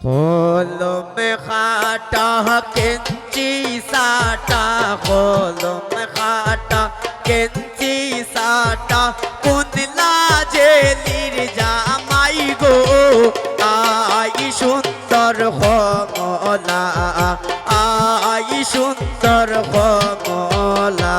কলম খাটা কেঞ্চি সাটা কলম খাটা কেঞ্চি সাটা কুন্দলা জেলির জামাই গো আই সুন্দর কমলা আই সুন্দর কমলা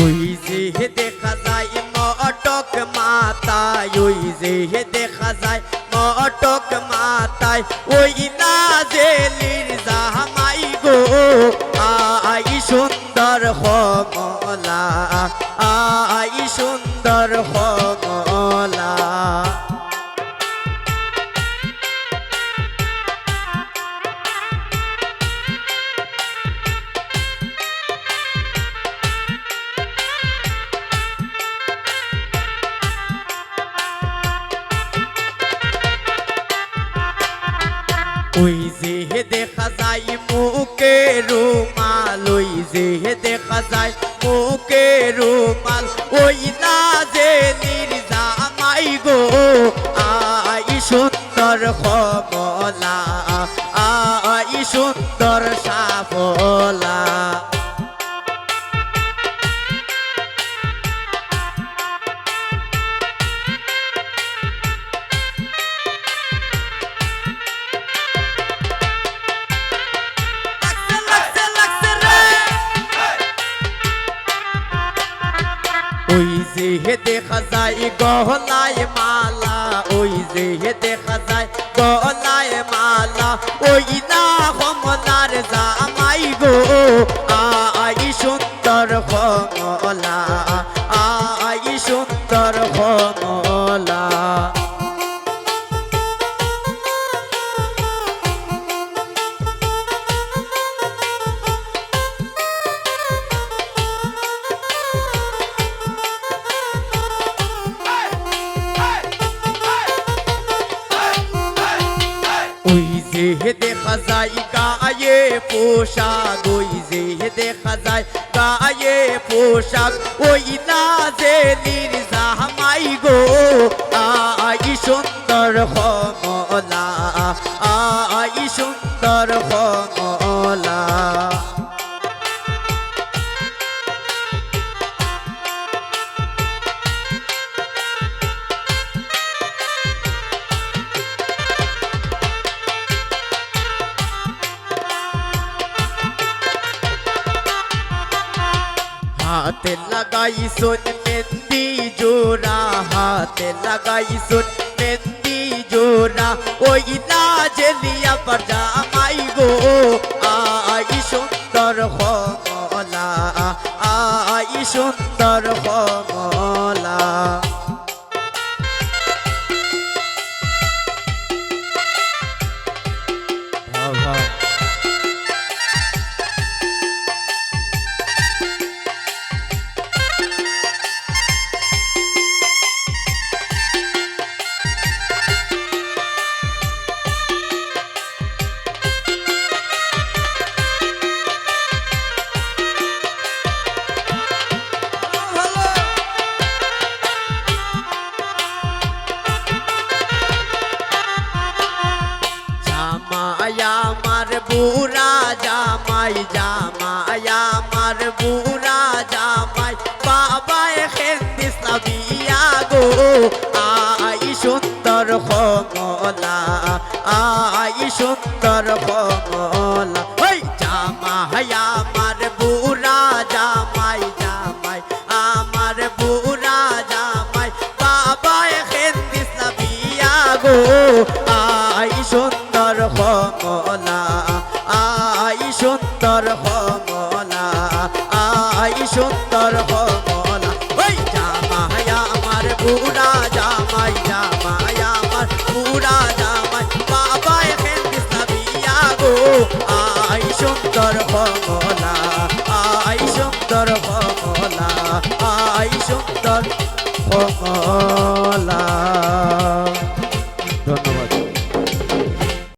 ওই যে দেখা যায় মটক মাথায় ওই যে দেখা যায় মটক মাথায় ওই না জেলির জামাই গো আই সুন্দর কমলা আই সুন্দর কমলা ওই যে দেখা যায় মুখে রুমাল ওই যে দেখা যায় মুখে রুমাল ওই না জেলির জামাই গো আই সুন্দর কমলা আই সুন্দর সাফলা ওই যে দেখা যায় গলায় মালা ওই যে দেখা যায় গলায় মালা ওই না কমলার জামাই গো আই সুন্দর কমলা আই সুন্দর কমলা ওই যে দেখা যায় গায়ে পোশাক ওই যে দেখা যায় গায়ে পোশাক ওই না জেলির জামাই গো আই সুন্দর কমলা আই সুন্দর কমলা हाथे लगाई सुन मेहंदी जोरा हाथे लगाई सुन मेहंदी जोरा ओई ना जलिया पर जामाई गो आई सुंदर कमला आई सुंदर कमला আমার বুড়া জামাই জামাই আমার বুড়া জামাই বাবা খেন্দিস বিয়া গো আই সুন্দর কমলা আই সুন্দর কমলা ওই জামাই আমার বুড়া জামাই জামাই আমার বুড়া জামাই বাবা খেন্দিস বিয়া গো আই সুন্দর কমলা আই সুন্দর কমলা আই সুন্দর কমলা ওই জামাই আমার বুড়া জামাই জামাই আমার বুড়া জামাই বাবা খেন্দিস বিয়া গো আই সুন্দর কমলা আই সুন্দর কমলা আই সুন্দর